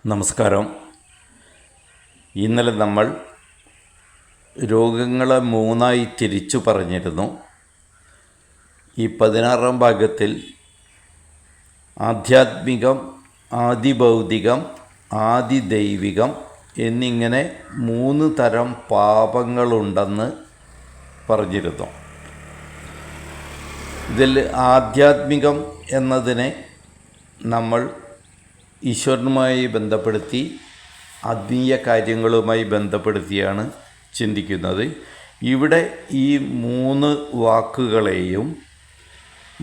നമസ്കാരം. ഇന്നലെ നമ്മൾ രോഗങ്ങളെ മൂന്നായി തിരിച്ചു പറഞ്ഞിരുന്നു. ഈ 16-ാം ഭാഗത്തിൽ ആധ്യാത്മികം, ആദിഭൗതികം, ആദിദൈവികം എന്നിങ്ങനെ 3 തരം പാപങ്ങളുണ്ടെന്ന് പറഞ്ഞിരുന്നു. ഇതിൽ ആധ്യാത്മികം എന്നതിനെ നമ്മൾ ഈശ്വരനുമായി ബന്ധപ്പെടുത്തി ആത്മീയ കാര്യങ്ങളുമായി ബന്ധപ്പെടുത്തിയാണ് ചിന്തിക്കുന്നത്. ഇവിടെ ഈ 3 വാക്കുകളെയും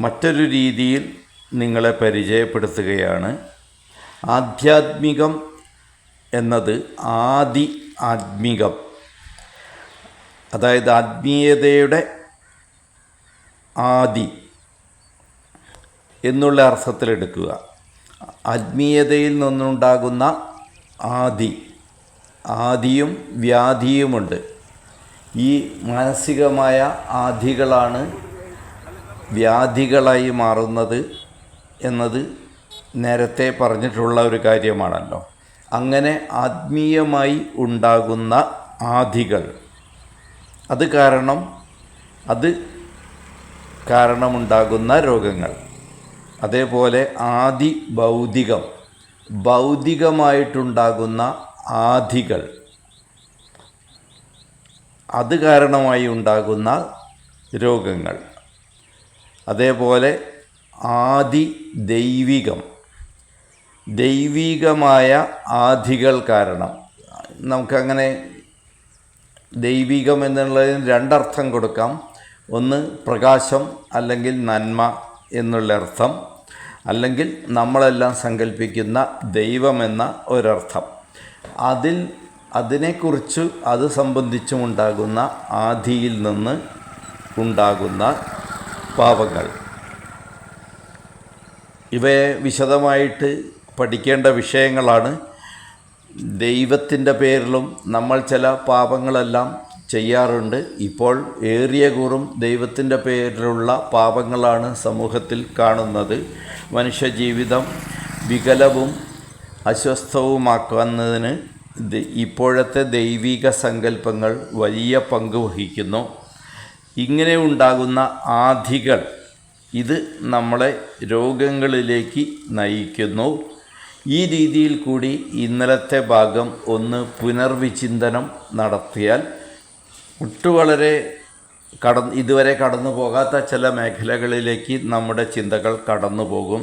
മറ്റൊരു രീതിയിൽ നിങ്ങളെ പരിചയപ്പെടുത്തുകയാണ്. ആധ്യാത്മികം എന്നത് ആത്മീകം, അതായത് ആത്മീയതയുടെ ആദി എന്നുള്ള അർത്ഥത്തിലെടുക്കുക. ആത്മീയതയിൽ നിന്നുണ്ടാകുന്ന ആദിയും വ്യാധിയുമുണ്ട്. ഈ മാനസികമായ ആദികളാണ് വ്യാധികളായി മാറുന്നത് എന്നത് നേരത്തെ പറഞ്ഞിട്ടുള്ള ഒരു കാര്യമാണല്ലോ. അങ്ങനെ ആത്മീയമായി ഉണ്ടാകുന്ന ആദികൾ, അത് കാരണമുണ്ടാകുന്ന രോഗങ്ങൾ. അതേപോലെ ഭൗതികമായിട്ടുണ്ടാകുന്ന ആദികൾ, അത് കാരണമായി ഉണ്ടാകുന്ന രോഗങ്ങൾ. അതേപോലെ ദൈവികമായ ആദികൾ കാരണം. നമുക്കങ്ങനെ ദൈവികം എന്നുള്ളതിന് 2 അർത്ഥം കൊടുക്കാം. ഒന്ന് പ്രകാശം അല്ലെങ്കിൽ നന്മ എന്നുള്ള അർത്ഥം, അല്ലെങ്കിൽ നമ്മളെല്ലാം സങ്കല്പിക്കുന്ന ദൈവമെന്ന ഒരർത്ഥം. അതിനെക്കുറിച്ച് അത് സംബന്ധിച്ചുമുണ്ടാകുന്ന ആദിയിൽ നിന്ന് ഉണ്ടാകുന്ന പാപങ്ങൾ. ഇവയെ വിശദമായിട്ട് പഠിക്കേണ്ട വിഷയങ്ങളാണ്. ദൈവത്തിൻ്റെ പേരിലും നമ്മൾ ചില പാപങ്ങളെല്ലാം ചെയ്യാറുണ്ട്. ഇപ്പോൾ ഏറിയ കൂറും ദൈവത്തിൻ്റെ പേരിലുള്ള പാപങ്ങളാണ് സമൂഹത്തിൽ കാണുന്നത്. മനുഷ്യജീവിതം വികലവും അസ്വസ്ഥവുമാക്കുന്നതിന് ഇപ്പോഴത്തെ ദൈവിക സങ്കല്പങ്ങൾ വലിയ പങ്ക് വഹിക്കുന്നു. ഇങ്ങനെ ഉണ്ടാകുന്ന ആദികൾ, ഇത് നമ്മളെ രോഗങ്ങളിലേക്ക് നയിക്കുന്നു. ഈ രീതിയിൽ കൂടി ഇന്നലത്തെ ഭാഗം ഒന്ന് പുനർവിചിന്തനം നടത്തിയാൽ വളരെ ഇതുവരെ കടന്നു പോകാത്ത ചില മേഖലകളിലേക്ക് നമ്മുടെ ചിന്തകൾ കടന്നു പോകും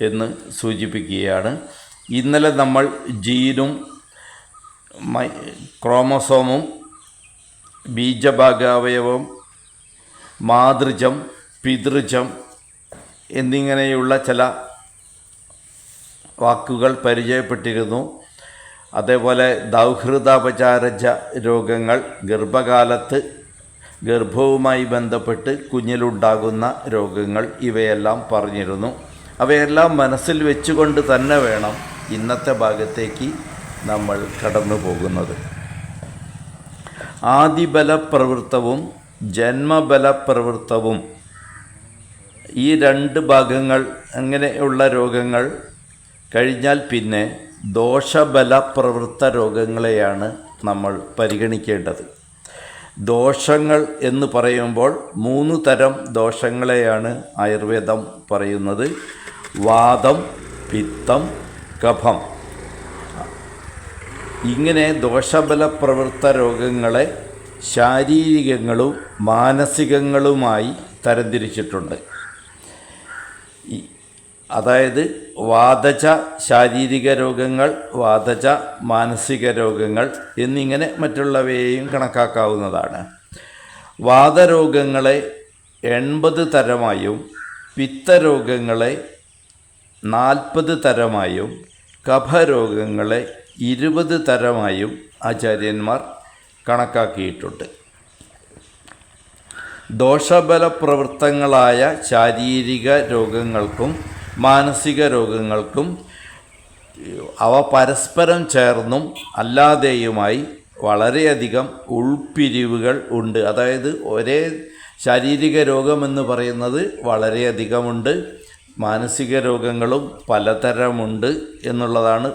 എന്ന് സൂചിപ്പിക്കുകയാണ്. ഇന്നലെ നമ്മൾ ജീനും ക്രോമസോമും ബീജഭാഗാവയവം, മാതൃജം, പിതൃജം എന്നിങ്ങനെയുള്ള ചില വാക്കുകൾ പരിചയപ്പെട്ടിരുന്നു. അതേപോലെ ദൗഹൃദാപചാരജ രോഗങ്ങൾ, ഗർഭകാലത്ത് ഗർഭവുമായി ബന്ധപ്പെട്ട് കുഞ്ഞിലുണ്ടാകുന്ന രോഗങ്ങൾ, ഇവയെല്ലാം പറഞ്ഞിരുന്നു. അവയെല്ലാം മനസ്സിൽ വെച്ചുകൊണ്ട് തന്നെ വേണം ഇന്നത്തെ ഭാഗത്തേക്ക് നമ്മൾ കടന്നു പോകുന്നത്. ആദിബലപ്രവൃത്തവും ജന്മബലപ്രവൃത്തവും, ഈ 2 ഭാഗങ്ങൾ അങ്ങനെയുള്ള രോഗങ്ങൾ കഴിഞ്ഞാൽ പിന്നെ ദോഷബലപ്രവൃത്ത രോഗങ്ങളെയാണ് നമ്മൾ പരിഗണിക്കേണ്ടത്. ദോഷങ്ങൾ എന്ന് പറയുമ്പോൾ 3 തരം ദോഷങ്ങളെയാണ് ആയുർവേദം പറയുന്നത്. വാതം, പിത്തം, കഫം. ഇങ്ങനെ ദോഷബലപ്രവൃത്ത രോഗങ്ങളെ ശാരീരികങ്ങളും മാനസികങ്ങളുമായി തരംതിരിച്ചിട്ടുണ്ട്. അതായത് വാതജ ശാരീരിക രോഗങ്ങൾ, വാതജ മാനസിക രോഗങ്ങൾ എന്നിങ്ങനെ മറ്റുള്ളവയെയും കണക്കാക്കാവുന്നതാണ്. വാതരോഗങ്ങളെ 80 തരമായും പിത്തരോഗങ്ങളെ 40 തരമായും കഫരോഗങ്ങളെ 20 തരമായും ആചാര്യന്മാർ കണക്കാക്കിയിട്ടുണ്ട്. ദോഷബലപ്രവൃത്തങ്ങളായ ശാരീരിക രോഗങ്ങൾക്കും മാനസിക രോഗങ്ങൾക്കും അവ പരസ്പരം ചേർന്നും അല്ലാതെയുമായി വളരെയധികം ഉൾപ്പിരിവുകൾ ഉണ്ട്. അതായത് ഒരേ ശാരീരിക രോഗമെന്ന് പറയുന്നത് വളരെയധികമുണ്ട്, മാനസിക രോഗങ്ങളും പലതരമുണ്ട് എന്നുള്ളതാണ്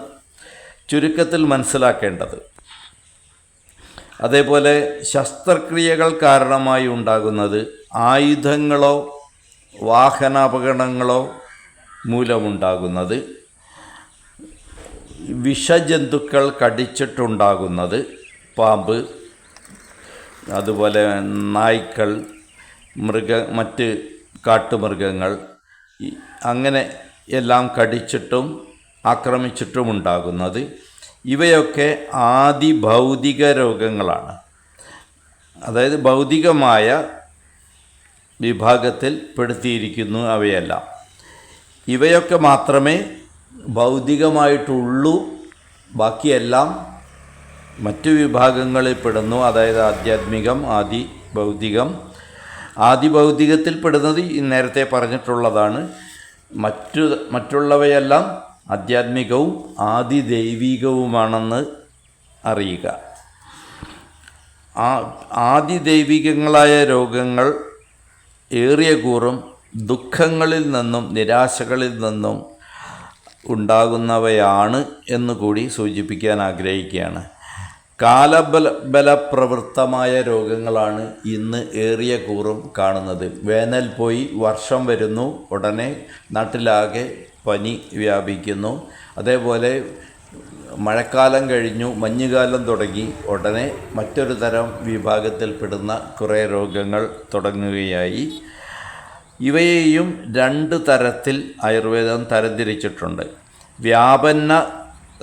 ചുരുക്കത്തിൽ മനസ്സിലാക്കേണ്ടത്. അതേപോലെ ശസ്ത്രക്രിയകൾ കാരണമായി ഉണ്ടാകുന്നത് ആയുധങ്ങളോ വാഹനാപകടങ്ങളോ മൂലമുണ്ടാകുന്നത്, വിഷജന്തുക്കൾ കടിച്ചിട്ടുണ്ടാകുന്നത്, പാമ്പ്, അതുപോലെ നായ്ക്കൾ, മറ്റ് കാട്ടുമൃഗങ്ങൾ, അങ്ങനെ എല്ലാം കടിച്ചിട്ടും ആക്രമിച്ചിട്ടും ഉണ്ടാകുന്നത്, ഇവയൊക്കെ ആദി ഭൗതിക രോഗങ്ങളാണ്. അതായത് ഭൗതികമായ വിഭാഗത്തിൽ പെടുത്തിയിരിക്കുന്നു അവയെല്ലാം. ഇവയൊക്കെ മാത്രമേ ഭൗതികമായിട്ടുള്ളൂ, ബാക്കിയെല്ലാം മറ്റു വിഭാഗങ്ങളിൽ പെടുന്നു. അതായത് ആധ്യാത്മികം, ആദി ഭൗതികം. ആദി ഭൗതികത്തിൽ പെടുന്നത് നേരത്തെ പറഞ്ഞിട്ടുള്ളതാണ്. മറ്റുള്ളവയെല്ലാം ആധ്യാത്മികവും ആദി ദൈവികവുമാണെന്ന് അറിയുക. ആദി ദൈവികങ്ങളായ രോഗങ്ങൾ ഏറിയ കൂറും ദുഃഖങ്ങളിൽ നിന്നും നിരാശകളിൽ നിന്നും ഉണ്ടാകുന്നവയാണ് എന്നുകൂടി സൂചിപ്പിക്കാൻ ആഗ്രഹിക്കുകയാണ്. കാലബലപ്രവൃത്തമായ രോഗങ്ങളാണ് ഇന്ന് ഏറിയ കൂറും കാണുന്നത്. വേനൽ പോയി വർഷം വരുന്നു, ഉടനെ നാട്ടിലാകെ പനി വ്യാപിക്കുന്നു. അതേപോലെ മഴക്കാലം കഴിഞ്ഞു, മഞ്ഞുകാലം തുടങ്ങി, ഉടനെ മറ്റൊരു തരം വിഭാഗത്തിൽപ്പെടുന്ന കുറേ രോഗങ്ങൾ തുടങ്ങുകയായി. ഇവയെയും 2 തരത്തിൽ ആയുർവേദം തരംതിരിച്ചിട്ടുണ്ട്. വ്യാപന്ന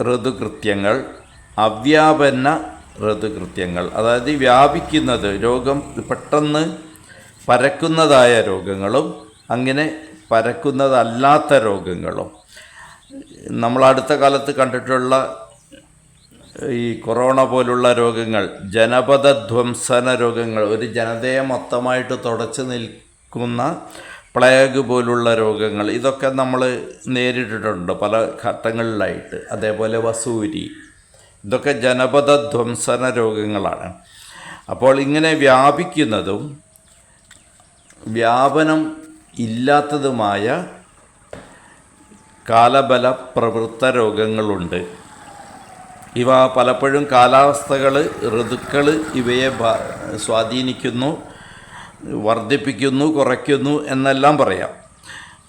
ഋതുകൃത്യങ്ങൾ, അവ്യാപന്ന ഋതുകൃത്യങ്ങൾ. അതായത് വ്യാപിക്കുന്നത്, രോഗം പെട്ടെന്ന് പരക്കുന്നതായ രോഗങ്ങളും അങ്ങനെ പരക്കുന്നതല്ലാത്ത രോഗങ്ങളും. നമ്മൾ അടുത്ത കാലത്ത് കണ്ടിട്ടുള്ള ഈ കൊറോണ പോലുള്ള രോഗങ്ങൾ, ജനപദധ്വംസന രോഗങ്ങൾ, ഒരു ജനതയെ മൊത്തമായിട്ട് തുടച്ചു നിൽക്കുന്ന പ്ലേഗ് പോലുള്ള രോഗങ്ങൾ, ഇതൊക്കെ നമ്മൾ നേരിട്ടിട്ടുണ്ട് പല ഘട്ടങ്ങളിലായിട്ട്. അതേപോലെ വസൂരി, ഇതൊക്കെ ജനപദധ്വംസന രോഗങ്ങളാണ്. അപ്പോൾ ഇങ്ങനെ വ്യാപിക്കുന്നതും വ്യാപനം ഇല്ലാത്തതുമായ കാലബല പ്രവൃത്ത രോഗങ്ങളുണ്ട്. ഇവ പലപ്പോഴും കാലാവസ്ഥകൾ, ഋതുക്കൾ ഇവയെ സ്വാധീനിക്കുന്നു, വർദ്ധിപ്പിക്കുന്നു, കുറയ്ക്കുന്നു എന്നെല്ലാം പറയാം.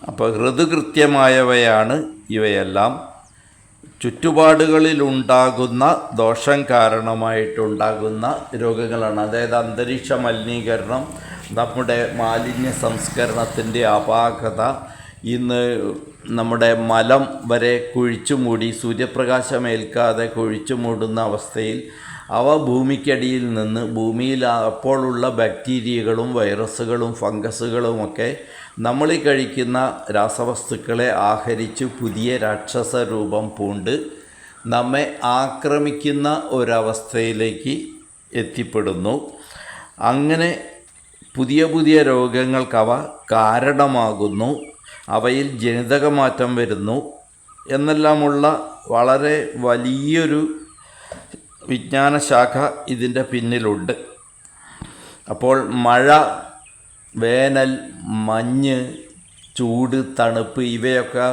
അപ്പോൾ ഋതുകൃത്യമായവയാണ് ഇവയെല്ലാം. ചുറ്റുപാടുകളിലുണ്ടാകുന്ന ദോഷം കാരണമായിട്ടുണ്ടാകുന്ന രോഗങ്ങളാണ്. അതായത് അന്തരീക്ഷ മലിനീകരണം, നമ്മുടെ മാലിന്യ സംസ്കരണത്തിൻ്റെ അപാകത, ഇന്ന് നമ്മുടെ മലം വരെ കുഴിച്ചു മൂടി, സൂര്യപ്രകാശമേൽക്കാതെ കുഴിച്ചു മൂടുന്ന അവസ്ഥയിൽ അവ ഭൂമിക്കടിയിൽ നിന്ന് ഭൂമിയിൽ അപ്പോഴുള്ള ബാക്ടീരിയകളും വൈറസുകളും ഫംഗസുകളുമൊക്കെ നമ്മൾ ഈ കഴിക്കുന്ന രാസവസ്തുക്കളെ ആഹരിച്ച് പുതിയ രാക്ഷസ രൂപം പൂണ്ട് നമ്മെ ആക്രമിക്കുന്ന ഒരവസ്ഥയിലേക്ക് എത്തിപ്പെടുന്നു. അങ്ങനെ പുതിയ പുതിയ രോഗങ്ങൾക്കവ കാരണമാകുന്നു, അവയിൽ ജനിതകമാറ്റം വരുന്നു എന്നെല്ലാമുള്ള വളരെ വലിയൊരു വിജ്ഞാനശാഖ ഇതിൻ്റെ പിന്നിലുണ്ട്. അപ്പോൾ മഴ, വേനൽ, മഞ്ഞ്, ചൂട്, തണുപ്പ് ഇവയൊക്കെ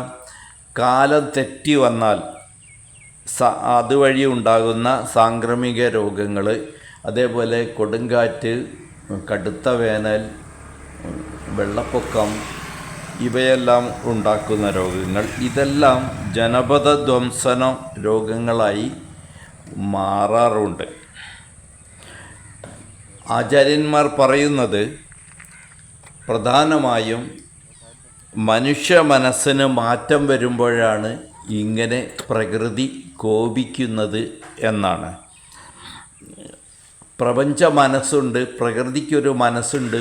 കാലം തെറ്റി വന്നാൽ അതുവഴി ഉണ്ടാകുന്ന സാംക്രമിക രോഗങ്ങൾ, അതേപോലെ കൊടുങ്കാറ്റ്, കടുത്ത വേനൽ, വെള്ളപ്പൊക്കം, ഇവയെല്ലാം ഉണ്ടാക്കുന്ന രോഗങ്ങൾ, ഇതെല്ലാം ജനപദധ്വംസന രോഗങ്ങളായി മാറാറുണ്ട്. ആചാര്യന്മാർ പറയുന്നത് പ്രധാനമായും മനുഷ്യ മനസ്സിന് മാറ്റം വരുമ്പോഴാണ് ഇങ്ങനെ പ്രകൃതി കോപിക്കുന്നത് എന്നാണ്. പ്രപഞ്ച മനസ്സുണ്ട്, പ്രകൃതിക്കൊരു മനസ്സുണ്ട്,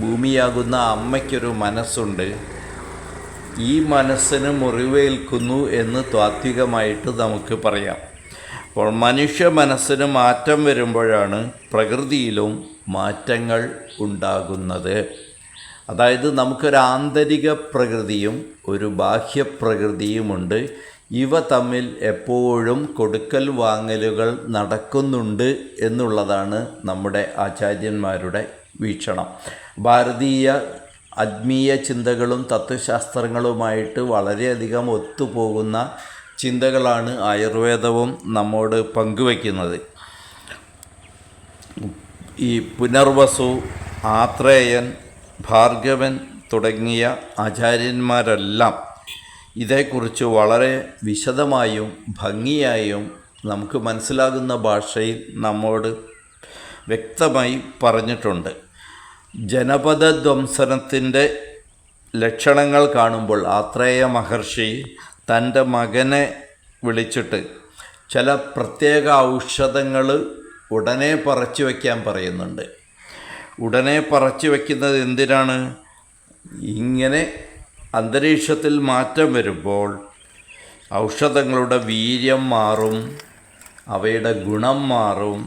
ഭൂമിയാകുന്ന അമ്മയ്ക്കൊരു മനസ്സുണ്ട്. ഈ മനസ്സിന് മുറിവേൽക്കുന്നു എന്ന് താത്വികമായിട്ട് നമുക്ക് പറയാം. അപ്പോൾ മനുഷ്യ മനസ്സിന് മാറ്റം വരുമ്പോഴാണ് പ്രകൃതിയിലും മാറ്റങ്ങൾ ഉണ്ടാകുന്നത്. അതായത് നമുക്കൊരു ആന്തരിക പ്രകൃതിയും ഒരു ബാഹ്യപ്രകൃതിയുമുണ്ട്. ഇവ തമ്മിൽ എപ്പോഴും കൊടുക്കൽ വാങ്ങലുകൾ നടക്കുന്നുണ്ട് എന്നുള്ളതാണ് നമ്മുടെ ആചാര്യന്മാരുടെ വീക്ഷണം. ഭാരതീയ ആത്മീയ ചിന്തകളും തത്വശാസ്ത്രങ്ങളുമായിട്ട് വളരെയധികം ഒത്തുപോകുന്ന ചിന്തകളാണ് ആയുർവേദവും നമ്മോട് പങ്കുവയ്ക്കുന്നത്. ഈ പുനർവസു, ആത്രേയൻ, ഭാർഗവൻ തുടങ്ങിയ ആചാര്യന്മാരെല്ലാം ഇതേക്കുറിച്ച് വളരെ വിശദമായും ഭംഗിയായും നമുക്ക് മനസ്സിലാകുന്ന ഭാഷയിൽ നമ്മോട് വ്യക്തമായി പറഞ്ഞിട്ടുണ്ട്. ജനപദധ്വംസനത്തിൻ്റെ ലക്ഷണങ്ങൾ കാണുമ്പോൾ ആത്രേയ മഹർഷി തൻ്റെ മകനെ വിളിച്ചിട്ട് ചില പ്രത്യേക ഔഷധങ്ങൾ ഉടനെ പറിച്ചു വയ്ക്കാൻ പറയുന്നുണ്ട്. ഉടനെ പറിച്ചു വയ്ക്കുന്നത് എന്തിനാണ്? ഇങ്ങനെ അന്തരീക്ഷത്തിൽ മാറ്റം വരുമ്പോൾ ഔഷധങ്ങളുടെ വീര്യം മാറും, അവയുടെ ഗുണം മാറും,